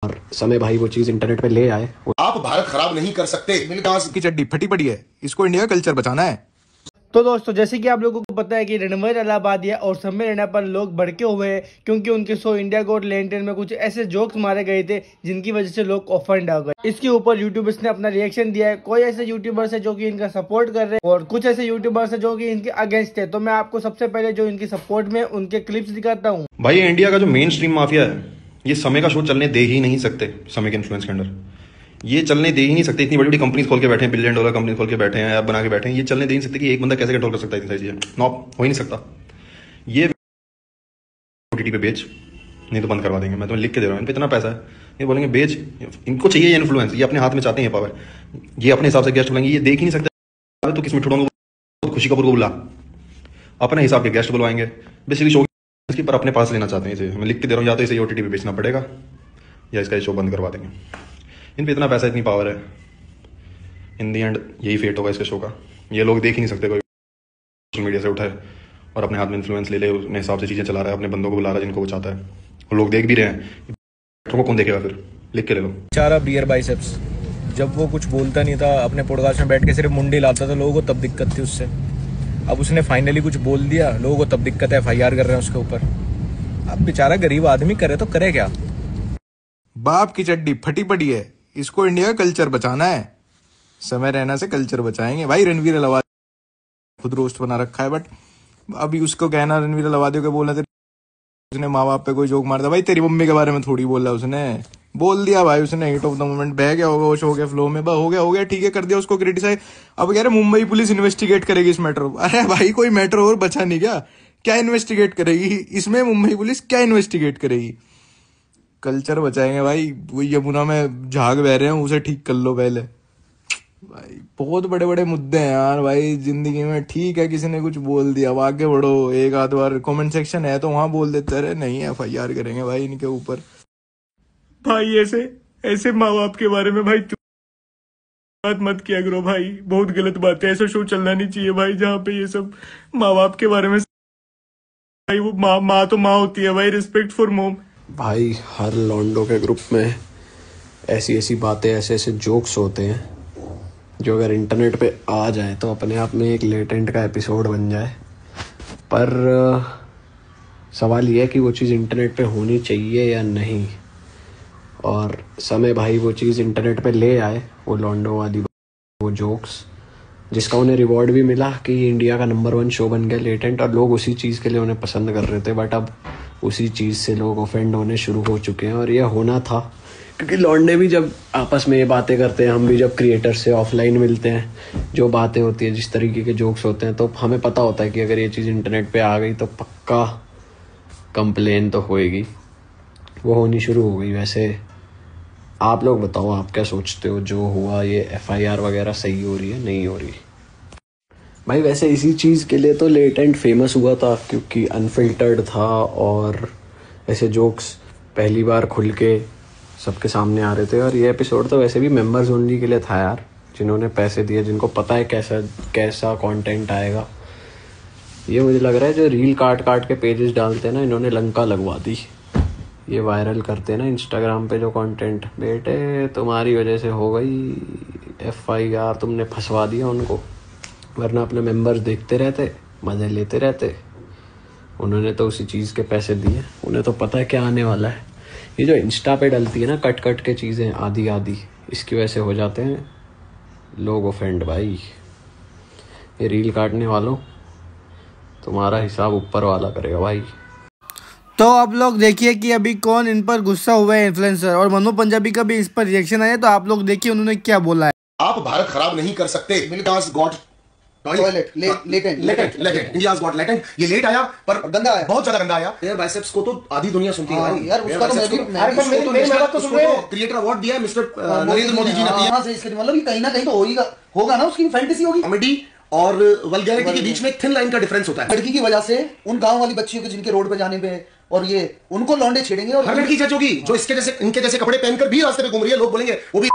और समय भाई वो चीज इंटरनेट पे ले आए। आप भारत खराब नहीं कर सकते। की चड्डी फटी पड़ी है, इसको इंडिया का कल्चर बचाना है। तो दोस्तों, जैसे कि आप लोगों को पता है कि रणवीर अलाहाबादिया और समय रैना पर लोग भड़के हुए हैं क्योंकि उनके शो इंडिया गॉट टैलेंट में कुछ ऐसे जोक्स मारे गए थे जिनकी वजह से लोग ऑफेंड हो गए। इसके ऊपर यूट्यूबर्स ने अपना रिएक्शन दिया है। कोई ऐसे यूट्यूबर्स है जो कि इनका सपोर्ट कर रहे हैं और कुछ ऐसे यूट्यूबर्स है जो कि इनके अगेंस्ट है। तो मैं आपको सबसे पहले जो इनकी सपोर्ट में उनके क्लिप्स दिखाता हूँ। भाई इंडिया का जो मेन स्ट्रीम माफिया है, ये समय का शो चलने दे ही नहीं सकते। समय के इन्फ्लुएंस के अंडर ये चलने दे ही नहीं सकते। इतनी बड़ी बड़ी कंपनीज खोल के बैठे हैं, $1 बिलियन कंपनी खोल के बैठे हैं, ऐप बना के बैठे हैं। ये चलने दे ही नहीं सकते कि एक बंदा कैसे कंट्रोल कर सकता है इतनी सारी चीजें। नॉप हो ही नहीं सकता। ये OTT पे बेच, नहीं तो बंद करवा देंगे। मैं तुम्हें लिख के दे रहा हूँ, इन पे इतना पैसा है, ये बोलेंगे बेच। इनको चाहिए ये इन्फ्लुएंस, ये अपने हाथ में चाहते हैं पावर। ये अपने हिसाब से गेस्ट बुलाएंगे, ये देख ही नहीं सकते। तो किस में ठुड़ोंगे, खुशी कपूर को बुला, अपने हिसाब के गेस्ट बुलवाएंगे। बेसिकली शो इसकी पर अपने पास लेना चाहते हैं इसे। मैं लिख के दे रहा हूँ, या तो इसे OTT पे बेचना पड़ेगा या इसका शो बंद करवा देंगे। इन पे इतना पैसा, इतनी पावर है, इन दी एंड यही फेट होगा इसके शो का। ये लोग देख ही नहीं सकते। कोई सोशल मीडिया से उठाए और अपने हाथ में इन्फ्लुएंस ले ले, अपने हिसाब से चीज़ें चला रहा है, अपने बंदों को बुला रहा है जिनको वो चाहता है, और लोग देख भी रहे हैं। को कौन देखेगा फिर? लिख के ले लो। बेचारा बियर बाइसेप्स, जब वो कुछ बोलता नहीं था, अपने पॉडकास्ट में बैठ के सिर्फ मुंडी लाता था, लोगों को तब दिक्कत थी उससे। अब उसने फाइनली कुछ बोल दिया, लोगों को तब दिक्कत है, FIR कर रहे हैं उसके ऊपर। अब बेचारा गरीब आदमी करे तो करे क्या? बाप की चड्डी फटी पड़ी है, इसको इंडिया का कल्चर बचाना है। समय रहना से कल्चर बचाएंगे। भाई रणवीर अलाहाबादी खुद रोस्ट बना रखा है, बट अभी उसको कहना रणवीर अलाहाबादी को बोलना, उसने माँ बाप पे कोई जोक मार दिया। भाई तेरी मम्मी के बारे में थोड़ी बोला, उसने बोल दिया भाई। उसने हिट ऑफ द मोमेंट बह गया होगा, वो हो गया फ्लो में, हो गया ठीक है, कर दिया उसको क्रिटिसाइज। अब कह रहे मुंबई पुलिस इन्वेस्टिगेट करेगी इस मैटर। अरे भाई कोई मैटर और बचा नहीं क्या इन्वेस्टिगेट करेगी इसमें? मुंबई पुलिस क्या इन्वेस्टिगेट करेगी? कल्चर बचाएंगे भाई। वो यमुना में झाग बह रहे हैं, उसे ठीक कर लो पहले। भाई बहुत बड़े बड़े मुद्दे हैं यार भाई जिंदगी में। ठीक है किसी ने कुछ बोल दिया, अब आगे बढ़ो। एक आध बार कमेंट सेक्शन है तो वहां बोल देते, अरे नहीं FIR करेंगे भाई इनके ऊपर। भाई ऐसे माँ बाप के बारे में भाई बात मत किया करो भाई, बहुत गलत बात है। ऐसा शो चलना नहीं चाहिए भाई जहाँ पे ये सब माँ बाप के बारे में। भाई वो माँ तो माँ होती है भाई, रिस्पेक्ट फॉर मॉम। भाई हर लॉन्डो के ग्रुप में ऐसी बातें, ऐसे जोक्स होते हैं जो अगर इंटरनेट पे आ जाए तो अपने आप में एक लेटेंट का एपिसोड बन जाए। पर सवाल ये है कि वो चीज़ इंटरनेट पे होनी चाहिए या नहीं। और समय भाई वो चीज़ इंटरनेट पे ले आए, वो लॉन्डो वाली वो जोक्स, जिसका उन्हें रिवॉर्ड भी मिला कि इंडिया का नंबर 1 शो बन गया लेटेंट, और लोग उसी चीज़ के लिए उन्हें पसंद कर रहे थे। बट अब उसी चीज़ से लोग ऑफेंड होने शुरू हो चुके हैं, और यह होना था क्योंकि लॉन्डे भी जब आपस में ये बातें करते हैं, हम भी जब क्रिएटर से ऑफलाइन मिलते हैं, जो बातें होती है, जिस तरीके के जोक्स होते हैं, तो हमें पता होता है कि अगर ये चीज़ इंटरनेट पे आ गई तो पक्का कंप्लेन तो होएगी। वो होनी शुरू हो गई। वैसे आप लोग बताओ, आप क्या सोचते हो? जो हुआ ये FIR वगैरह सही हो रही है, नहीं हो रही? भाई वैसे इसी चीज़ के लिए तो लेटेंट फेमस हुआ था क्योंकि अनफिल्टर्ड था और ऐसे जोक्स पहली बार खुल के सबके सामने आ रहे थे। और ये एपिसोड तो वैसे भी मेंबर्स ओनली के लिए था यार, जिन्होंने पैसे दिए, जिनको पता है कैसा कंटेंट आएगा। ये मुझे लग रहा है जो रील काट के पेजेस डालते हैं ना, इन्होंने लंका लगवा दी। ये वायरल करते हैं ना इंस्टाग्राम पे जो कंटेंट, बेटे तुम्हारी वजह से हो गई FIR, तुमने फंसवा दिया उनको, वरना अपने मेंबर्स देखते रहते, मज़े लेते रहते। उन्होंने तो उसी चीज़ के पैसे दिए, उन्हें तो पता है क्या आने वाला है। ये जो इंस्टा पे डलती है ना कट के चीज़ें आधी, इसकी वजह से हो जाते हैं लोग ऑफेंड। भाई ये रील काटने वालों, तुम्हारा हिसाब ऊपर वाला करेगा भाई। तो आप लोग देखिए कि अभी कौन इन पर गुस्सा हुआ है, इन्फ्लुएंसर। और मनु पंजाबी का भी इस पर रिएक्शन आया, तो आप लोग देखिए उन्होंने क्या बोला है। आप भारत खराब नहीं कर सकते। India's got latent। ये लेट आया पर गंदा आया, बहुत ज्यादा गंदा आया। यार बाइसेप्स को तो आधी दुनिया सुनती है यार, उसका तो क्रिएटर अवार्ड दिया है मिस्टर नरेंद्र मोदी जी ने दिया। इसका मतलब कि कहीं ना कहीं तो होगा ना, उसकी फैंटेसी होगी। कॉमेडी और वल्गैरिटी के बीच में एक थिन लाइन का डिफरेंस होता है। लड़की की वजह से उन गांव वाली बच्चियों के जिनके रोड पे जाने पे, और ये उनको लौंडे छेड़ेंगे। और हर लड़की जज होगी जो इनके जैसे कपड़े पहनकर भी रास्ते पे घूम रही है, लोग बोलेंगे वो भी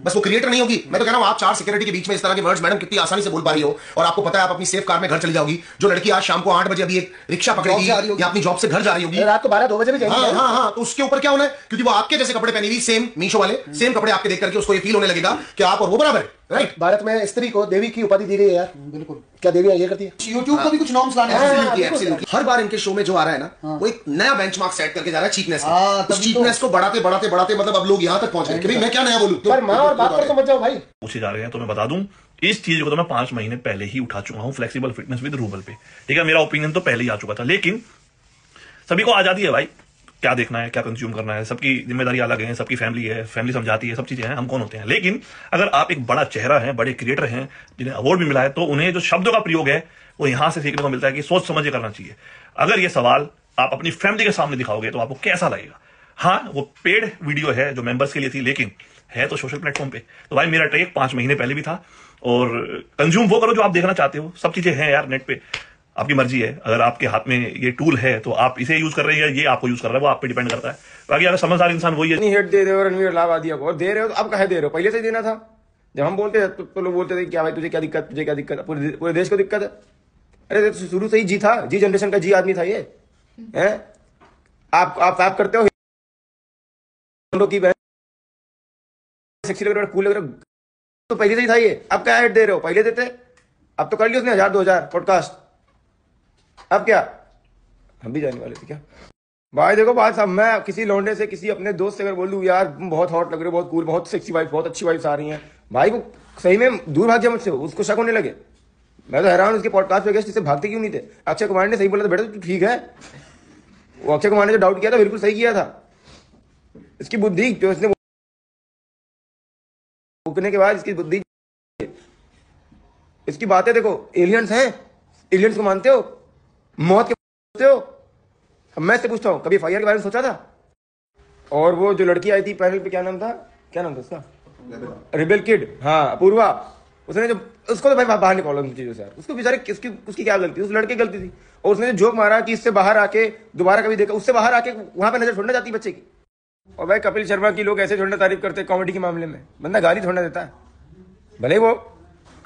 बस वो क्रिएटर नहीं होगी। मैं तो कह रहा हूं आप 4 सिक्योरिटी के बीच में इस तरह के वर्ड्स मैडम कितनी आसानी से बोल पा रही हो, और आपको पता है आप अपनी सेफ कार में घर चली जाओगी। जो लड़की आज शाम को 8 बजे अभी एक रिक्शा पकड़ेगी या अपनी जॉब से घर जा रही होगी, रात को 12-2 बजे भी जाएगी। हाँ, तो उसके ऊपर क्या होना है, क्योंकि वो आपके जैसे कपड़े पहनी हुई, सेम मीशो वाले सेम कपड़े आपके देख करके उसको ये फील होने लगेगा कि आप और वो बराबर है। राइट, भारत में स्त्री को देवी की उपाधि दी गई है यार। बिल्कुल, क्या देवी ये करती है? यूट्यूब को भी कुछ नॉर्म्स लाने हैं। हर बार इनके शो में जो आ रहा है ना, वो एक नया बेंचमार्क सेट करके जा रहा है चीपनेस का। उस चीपनेस को बढ़ाते मतलब अब लोग यहां तक पहुंच गए कि मैं क्या नया बोलूं। पर मां और बाप पर तो मत जाओ भाई। पूछे जा रहे हैं तो मैं बता दूं, इस चीज को तो मैं 5 महीने पहले ही उठा चुका हूं, फ्लेक्सिबल फिटनेस विद रूबल पे। ठीक है, मेरा ओपिनियन तो पहले ही आ चुका था, लेकिन सभी को आजादी है भाई, क्या देखना है, क्या कंज्यूम करना है, सबकी जिम्मेदारी अलग है, सबकी फैमिली है, फैमिली समझाती है, सब चीजें हैं, हम कौन होते हैं। लेकिन अगर आप एक बड़ा चेहरा है, बड़े क्रिएटर हैं, जिन्हें अवार्ड भी मिला है, तो उन्हें जो शब्दों का प्रयोग है वो यहां से सीखने को मिलता है कि सोच समझ के करना चाहिए। अगर ये सवाल आप अपनी फैमिली के सामने दिखाओगे तो आपको कैसा लगेगा। हाँ, वो पेड वीडियो है जो मेंबर्स के लिए थी, लेकिन है तो सोशल प्लेटफॉर्म पे। तो भाई मेरा टेक 5 महीने पहले भी था, और कंज्यूम वो करो जो आप देखना चाहते हो। सब चीजें हैं यार नेट पे, आपकी मर्जी है। अगर आपके हाथ में ये टूल है तो आप इसे यूज कर रहे हैं या ये आपको यूज कर रहा है, वो आप पे डिपेंड करता है। बाकी अगर समझदार इंसान वही है। नहीं हेट दे रहे हो रणवीर इलाहाबादिया को, दे रहे हो तो अब कहे दे रहे हो, पहले से ही देना था। जब हम बोलते थे तो लोग बोलते थे क्या भाई तुझे क्या दिक्कत, तुझे क्या दिक्कत, पूरे देश को दिक्कत है। अरे शुरू से ही जी था, जी जनरेशन का जी आदमी था ये है। आप करते हो की बहन सेक्सी लग रहा है, कूल लग रहा है, तो पहले से ही था ये। अब क्या हेट दे रहे हो, पहले देते। अब तो कर लिया उसने 1000-2000 पॉडकास्ट, अब क्या हम भी जाने वाले थे क्या भाई। देखो बात साहब, मैं किसी लौंडे से, किसी अपने दोस्त से अगर बोलूँ यार बहुत हॉट लग रहे हो, बहुत कूल, बहुत सेक्सी वाइफ, बहुत अच्छी वाइफ्स आ रही हैं, भाई वो सही में दूर भाग जाए मुझसे, उसको शक होने लगे। मैं तो हैरान, उसके पॉडकास्ट पे गेस्ट इससे भागते क्यों नहीं थे। अक्षय कुमार ने सही बोला था, बेटा तू ठीक है। वो अक्षय कुमार ने जो डाउट किया था बिल्कुल सही किया था। इसकी बुद्धि जो इसने रुकने के बाद इसकी बुद्धि, इसकी बातें देखो। एलियंस हैं, एलियंस को मानते हो, मौत के मानते हो। अब मैं इससे पूछता हूँ, कभी FIR के बारे में सोचा था? और वो जो लड़की आई थी पैनल पे, क्या नाम था उसका, रिबेल किड, हाँ अपूर्वा, उसने जो, उसको तो भाई बाहर निकालो इन चीजों से यार। उसको बेचारे उसकी क्या गलती, उस लड़के की गलती थी। और उसने जो जोक मारा कि इससे बाहर आके दोबारा कभी देखा, उससे बाहर आके वहां पे नजर छोड़ने जाती बच्चे की। और भाई कपिल शर्मा की लोग ऐसे छोड़ने तारीफ करते हैं कॉमेडी के मामले में, बंदा गाली छोड़ना देता है, भले वो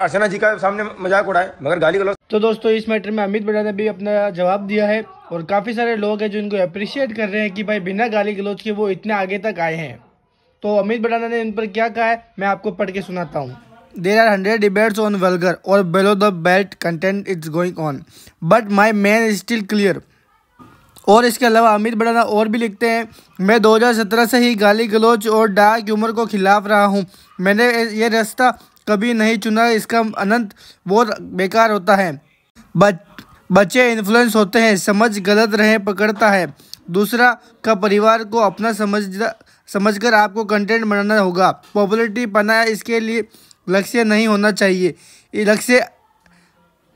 अर्चना जी का सामने मजाक उड़ाए, मगर गाली गलौज। तो दोस्तों इस मैटर में अमित बड़ा ने भी अपना जवाब दिया है, और काफी सारे लोग हैं जो इनको अप्रिशिएट कर रहे हैं कि भाई बिना गाली गलौज के वो इतने आगे तक आए हैं। तो अमित बड़ाना ने इन पर क्या कहा है मैं आपको पढ़ के सुनाता हूँ। There are 100 debates on vulgar or below the belt content it's going on, but my man is still clear। और इसके अलावा अमित बड़ाना और भी लिखते हैं, मैं 2017 से ही गाली गलौज और डार्क ह्यूमर को खिलाफ रहा हूँ। मैंने ये रास्ता कभी नहीं चुना, इसका अनंत बहुत बेकार होता है। बच्चे इन्फ्लुएंस होते हैं, समझ गलत रहे पकड़ता है। दूसरा का परिवार को अपना समझकर आपको कंटेंट बनाना होगा। पॉपुलैरिटी पाना इसके लिए लक्ष्य नहीं होना चाहिए, ये लक्ष्य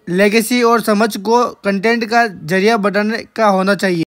लेगेसी और समझ को कंटेंट का जरिया बनाने का होना चाहिए।